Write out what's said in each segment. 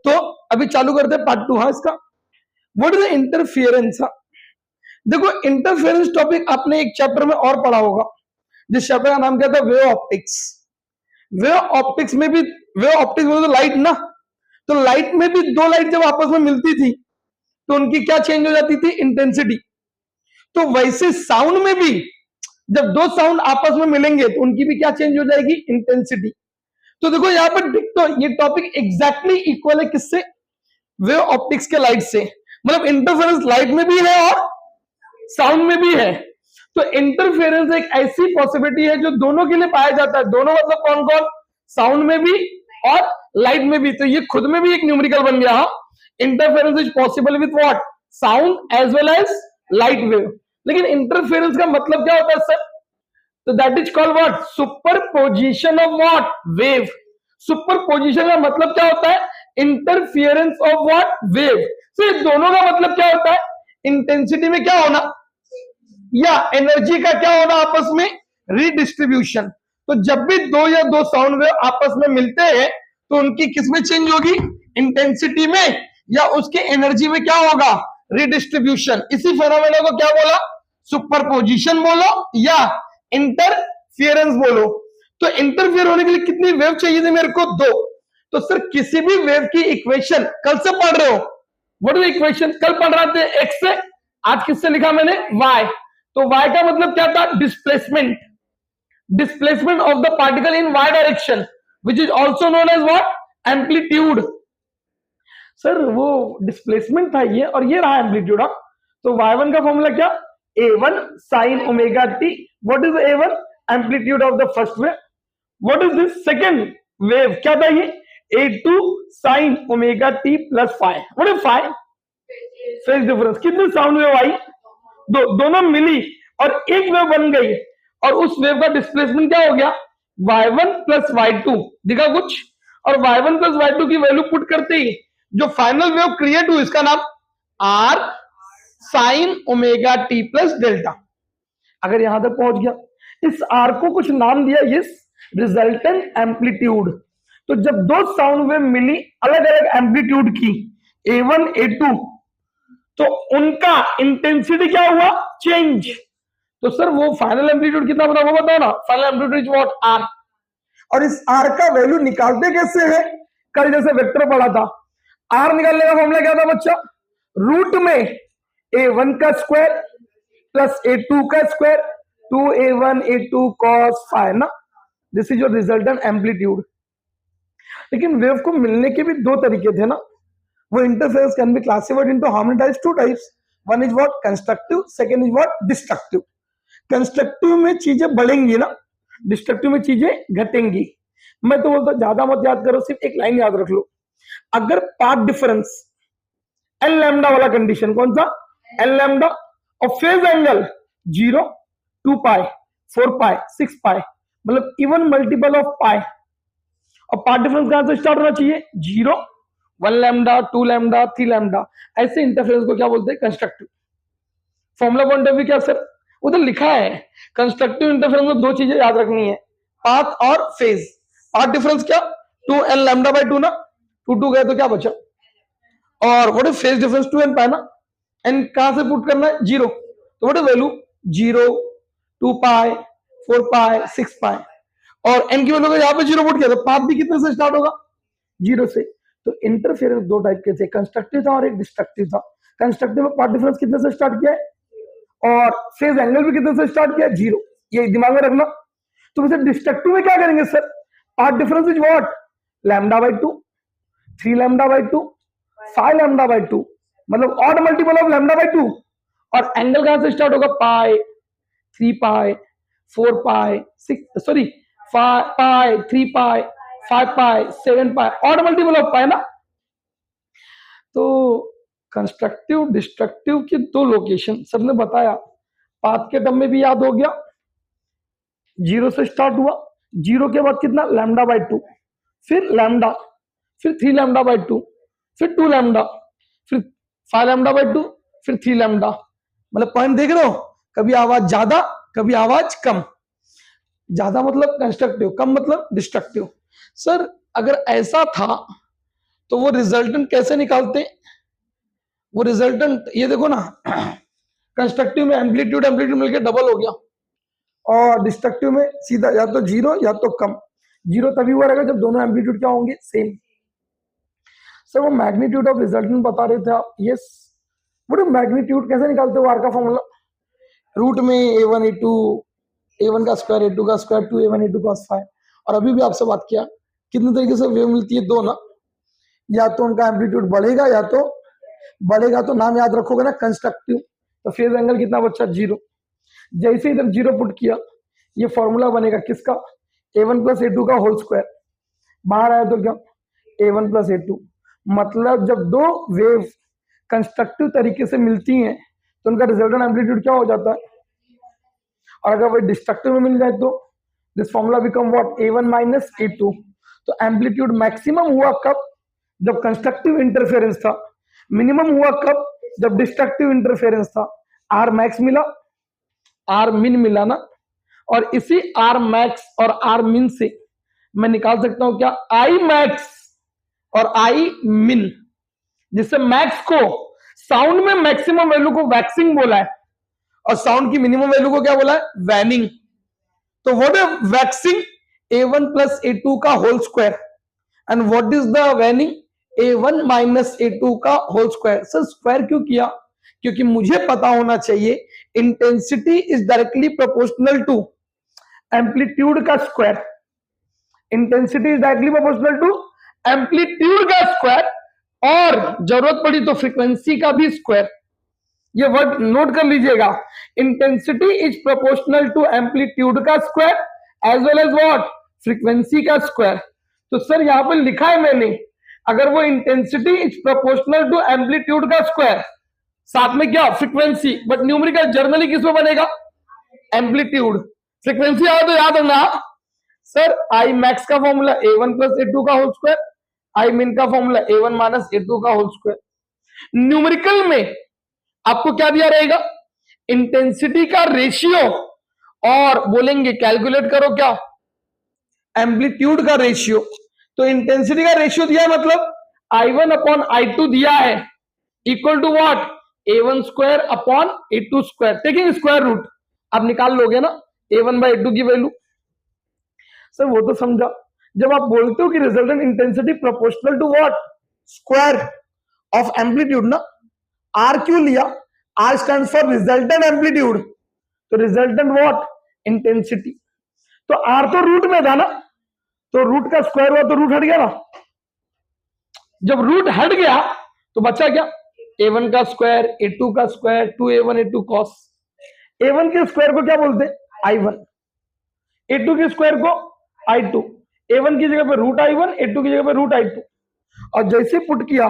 तो अभी चालू करते हैं पार्ट 2। हाँ, इसका व्हाट इज इंटरफियरेंस। देखो इंटरफेरेंस टॉपिक आपने एक चैप्टर में और पढ़ा होगा, जिस चैप्टर का नाम क्या था, वेव ऑप्टिक्स। वेव ऑप्टिक्स में भी, वेव ऑप्टिक्स में तो लाइट ना, तो लाइट में भी दो लाइट जब आपस में मिलती थी तो उनकी क्या चेंज हो जाती थी, इंटेंसिटी। तो वैसे साउंड में भी जब दो साउंड आपस में मिलेंगे तो उनकी भी क्या चेंज हो जाएगी, इंटेंसिटी। तो देखो यहां पर तो ये टॉपिक एग्जैक्टली इक्वल है किससे, वेव ऑप्टिक्स के लाइट से। मतलब इंटरफेरेंस लाइट में भी है और साउंड में भी है। तो इंटरफेरेंस एक ऐसी पॉसिबिलिटी है जो दोनों के लिए पाया जाता है। दोनों मतलब कौन कौन, साउंड में भी और लाइट में भी। तो ये खुद में भी एक न्यूमेरिकल बन गया। Interference is possible with what, sound as well as light wave. लेकिन इंटरफेरेंस का मतलब क्या होता है सर, तो that is called what, superposition of what, wave. Superposition का मतलब क्या होता है, इंटरफियरेंस ऑफ व्हाट, वेव। तो ये दोनों का मतलब क्या होता है, इंटेंसिटी में क्या होना या एनर्जी का क्या होना, आपस में रीडिस्ट्रीब्यूशन। तो जब भी दो या दो साउंड वेव आपस में मिलते हैं तो उनकी किसमें चेंज होगी, इंटेंसिटी में, या उसके एनर्जी में क्या होगा, रीडिस्ट्रीब्यूशन। इसी फेनोमेना को क्या बोला, सुपरपोजिशन बोलो या इंटरफियरेंस बोलो। तो इंटरफियर होने के लिए कितनी वेव चाहिए थी मेरे को, दो। तो सर किसी भी वेव की इक्वेशन कल से पढ़ रहे हो, व्हाट इज इक्वेशन, कल पढ़ रहे थे एक्स से, आज किससे लिखा मैंने, वाई। तो वाई का मतलब क्या था, displacement, displacement of the particle in Y direction which is also known as what, amplitude. Sir वो डिस्प्लेसमेंट था ये, और ये रहा एम्पलीट्यूड। तो y1 का फॉर्मूला क्या, a1 sin omega t। What is a1, amplitude of the first wave. What is this second wave, क्या था ये, a2 sin omega t plus five. What is five, phase difference. कितनी sound wave आई, दोनों मिली और एक wave बन गई, और उस वेव का डिस्प्लेसमेंट क्या हो गया, y1 प्लस y2। दिखा कुछ, और y1 प्लस y2 की वैल्यू पुट करते ही जो फाइनल वेव क्रिएट हुई इसका नाम r sine omega t plus delta. अगर यहां तक पहुंच गया, इस r को कुछ नाम दिया, ये रिजल्टेंट एम्पलीट्यूड। तो जब दो साउंड वेव मिली अलग अलग एम्पलीट्यूड की, a1 a2, तो उनका इंटेंसिटी क्या हुआ, चेंज। तो सर वो फाइनल एम्पलीट्यूड कितना बना वो बताओ ना, final amplitude is what, R. और इस आर का वैल्यू निकालते कैसे है, कल जैसे वेक्टर पढ़ा था, आर निकालने का फॉर्मूला क्या था बच्चा, रूट में a1 का स्क्वायर प्लस a2 का square, 2a1 a2 cos five ना। This is your resultant amplitude. लेकिन वेव को मिलने के भी दो तरीके थे ना, वो interference can be classified into how many types, two types. One is what, constructive, second is what, destructive. Constructive में चीजें बढ़ेंगी ना, डिस्ट्रक्टिव में चीजें घटेंगी। मैं तो बोलता ज्यादा मत याद करो, सिर्फ एक लाइन याद रख लो। अगर पाथ डिफरेंस एल लैम्डा वाला कंडीशन, कौन सा, एल लैम्डा, और फेज एंगल 0, 2 पाई, 4 पाई, 6 पाई, मतलब इवन मल्टीपल ऑफ पाई, और पाथ डिफरेंस कहां से स्टार्ट होना चाहिए, 0, 1 लैम्डा, 2 लैम्डा, 3 लैम्डा। ऐसे इंटरफेरेंस को क्या बोलते हैं, constructive. Formula point of view क्या सर, उधर लिखा है, कंस्ट्रक्टिव इंटरफेरेंस में दो चीजें याद रखनी है, पाथ और फेज। पाथ डिफरेंस क्या, 2n लैम्डा बाई 2 ना, 2 गए तो क्या बचा, और what is phase difference, 2n पाई ना, n कहां से पुट करना है, 0। तो what is value, 0, 2 pi, 4 pi, 6 पाई, और n की वैल्यू को यहां पे 0 पुट किया तो पाथ भी कितने से स्टार्ट होगा, 0 से। तो इंटरफेरेंस दो टाइप के थे, कंस्ट्रक्टिव था और एक डिस्ट्रक्टिव था। कंस्ट्रक्टिव में पाथ डिफरेंस कितने से स्टार्ट किया है, और फेज एंगल भी कितने से स्टार्ट किया, 0। ये दिमाग में रखना। तो वैसे डिस्ट्रक्टिव में क्या करेंगे sir, path difference is what, lambda by 2, 3 lambda by 2, 5 lambda by 2, मतलब odd multiple of lambda by 2, और एंगल कहां से स्टार्ट होगा, pi, 3 pi, 4 pi, 6 sorry 5 pi, 3 pi, 5 pi, 7 pi, odd multiple of pi ना। तो कंस्ट्रक्टिव डिस्ट्रक्टिव की दो location sir ने बताया, पाथ के टर्म में भी याद हो गया, 0 से स्टार्ट हुआ, 0 के बाद कितना, लैम्डा बाई 2, फिर लैम्डा, फिर 3 लैम्डा बाई 2, फिर 2 लैम्डा, फिर 5 लैम्डा बाई 2, फिर 3 लैम्डा। मतलब पॉइंट देख रहे हो, कभी आवाज ज्यादा कभी आवाज कम, ज्यादा मतलब कंस्ट्रक्टिव, कम मतलब डिस्ट्रक्टिव। सर अगर ऐसा था तो वो रिजल्टेंट कैसे निकालते हैं? वो रिजल्टेंट ये देखो ना, कंस्ट्रक्टिव में एम्पलीट्यूड एम्पलीट्यूड मिलकर डबल हो गया, और डिस्ट्रक्टिव में सीधा या तो जीरो या तो कम। जीरो तभी हुआ रहेगा जब दोनों एम्पलीट्यूड क्या होंगे, सेम। सर वो मैग्नीट्यूड ऑफ रिजल्टेंट बता रहे थे आप। यस, वो मैग्नीट्यूड कैसे निकालते हो? आर का फॉर्मूला रूट में a1 a2 a1 का स्क्वायर a2 का square 2a1 a2 cos five. और अभी भी आपसे बात किया कितने तरीके से वेव मिलती है, दो ना, या तो उनका एम्पलीट्यूड बढ़ेगा या तो बढ़ेगा, तो नाम याद रखोगे ना कंस्ट्रक्टिव। तो फेज एंगल कितना बच्चा, जीरो। जैसे इधर जीरो पुट किया, ये फॉर्मूला बनेगा किसका, a1 प्लस a2 का होल स्क्वायर। बाहर आया तो क्या, a1 प्लस a2। मतलब जब दो वेव कंस्ट्रक्टिव तरीके से मिलती हैं तो उनका रिजल्टेंट एम्पलीट्यूड क्या हो जाता है। और अगर वो डिस्ट्रक्टिव में मिल जाए तो this formula become what, a1 minus a2। तो एम्पलीट्यूड मैक्सिमम हुआ कब, जब कंस्ट्रक्टिव इंटरफेरेंस था। मिनिमम हुआ कब, जब डिस्ट्रक्टिव इंटरफेरेंस था। आर मैक्स मिला, आर मिन मिला ना, और इसी आर मैक्स और आर मिन से मैं निकाल सकता हूं क्या, आई मैक्स और आई मिन। जिससे मैक्स को साउंड में मैक्सिमम वैल्यू को वैक्सिंग बोला है, और साउंड की मिनिमम वैल्यू को क्या बोला है, वैनिंग। तो what is waxing, a1 plus a2 का whole square, and what is the waning, a1 minus a2 का होल स्क्वायर। सर स्क्वायर क्यों किया, क्योंकि मुझे पता होना चाहिए intensity is directly proportional to amplitude का square. Intensity is directly proportional to amplitude का स्क्वायर, और जरूरत पड़ी तो फ्रीक्वेंसी का भी स्क्वायर। ये वर्ड नोट कर लीजिएगा, intensity is proportional to amplitude का square as well as what, frequency का स्क्वायर। तो सर यहां पर लिखा है मैंने, अगर वो intensity is proportional to amplitude का स्क्वायर, साथ में क्या, फ्रीक्वेंसी, बट न्यूमेरिकल जर्नली किसमें बनेगा, एम्पलीट्यूड। फ्रीक्वेंसी आया तो याद रखना सर, आई मैक्स का फॉर्मूला a1 प्लस a2 का होल स्क्वायर, आई मिन का फॉर्मूला a1 माइनस a2 का होल स्क्वायर। न्यूमेरिकल में आपको क्या दिया रहेगा, इंटेंसिटी का रेशियो, और बोलेंगे कैलकुलेट करो क्या, एम्पलीट्यूड का रेशियो। तो इंटेंसिटी का रेशियो दिया है, मतलब I1 अपॉन I2 दिया है, equal to what, a1 square upon a2 square, taking square root. आप निकाल लोगे ना a1 बाई a2 की वैल्यू। सर वो तो समझा, जब आप बोलते हो कि resultant intensity proportional to what, square of amplitude ना। आर क्यों लिया, R stand for resultant amplitude, तो रिजल्टेंट व्हाट, इंटेंसिटी। तो आर तो रूट में था ना, तो रूट का स्क्वायर हुआ तो रूट हट गया ना। जब रूट हट गया तो बचा क्या, a1 का स्क्वायर a2 का square 2a1 a2 cos। a1 के स्क्वायर को क्या बोलते हैं, i1, a2 के स्क्वायर को i2। a1 की जगह पे रूट i1, a2 की जगह पे रूट i2। और जैसे पुट किया,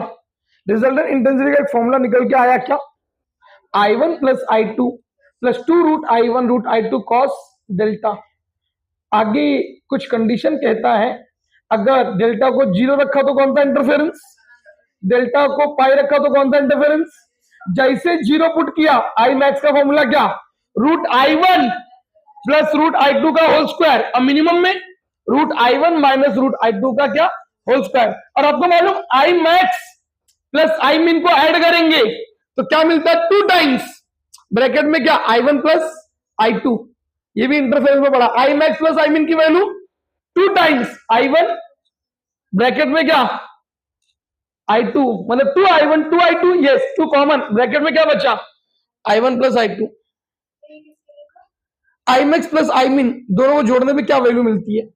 रिजल्टेंट इंटेंसिटी का एक फॉर्मूला निकल के आया क्या, i1 plus i2 plus 2 root i1 root i2 cos delta. आगे कुछ कंडीशन कहता है, अगर डेल्टा को जीरो रखा तो कौन सा इंटरफेरेंस, डेल्टा को पाई रखा तो कौन सा इंटरफेरेंस। जैसे जीरो पुट किया, आई मैक्स का फॉर्मूला क्या, root i1 plus root i2 का होल स्क्वायर, और मिनिमम में root i1 minus root i2 का क्या, होल स्क्वायर। और आपको मालूम आई मैक्स प्लस आई मिन को ऐड करेंगे तो क्या मिलता है, 2 टाइम्स, ब्रैकेट में क्या, i1 प्लस i2। ये भी इंटरफेरेंस में पड़ा, आई मैक्स प्लस आई मिन की वैल्यू 2 टाइम्स i1, ब्रैकेट में क्या, i2, मतलब 2i1 2i2, yes 2 common, bracket में क्या बचा, i1 plus i2। I max plus I min दोनों को जोड़ने में क्या वैल्यू मिलती है।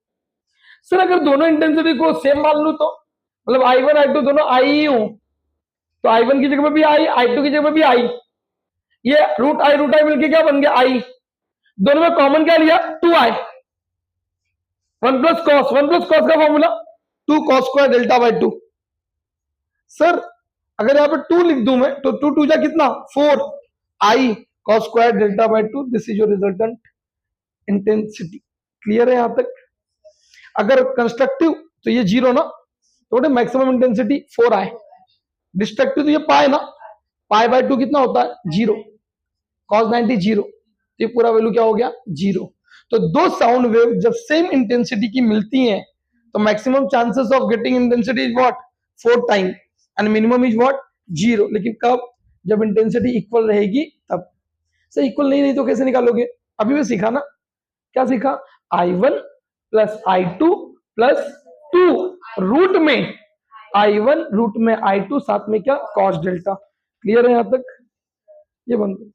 सर अगर दोनों इंटेंसिटी को सेम मान लू तो, मतलब i1 i2 दोनों आई ही हो, तो i1 की जगह पे भी आई, i2 की जगह पे भी आई, ये रूट आई मिलके क्या बन गया, आई। दोनों में कॉमन क्या लिया, 2i, 1 प्लस कॉस का formula 2 cos square delta by 2। Sir अगर यहां पे 2 लिख दूं मैं, तो 2 2 जा कितना, 4 i cos square delta by 2, this is your resultant intensity. Clear है यहां तक। अगर कंस्ट्रक्टिव तो ये जीरो ना, तो मैक्सिमम इंटेंसिटी 4i। डिस्ट्रक्टिव तो ये पाई ना, पाई बाई 2 कितना होता है, 0, cos 90 0, तो ये पूरा वैल्यू क्या हो गया, 0। तो दो साउंड वेव जब सेम इंटेंसिटी की मिलती हैं तो maximum chances of getting intensity is what, 4 time and minimum is what 0। लेकिन कब? जब इंटेंसिटी इक्वल रहेगी तब। सर इक्वल नहीं रही तो कैसे निकालोगे? अभी भी सीखा ना, क्या सीखा? I1 plus I2 plus 2 root में I1 रूट में I2 साथ में क्या? Cos delta. क्लियर है यहां तक? ये बंद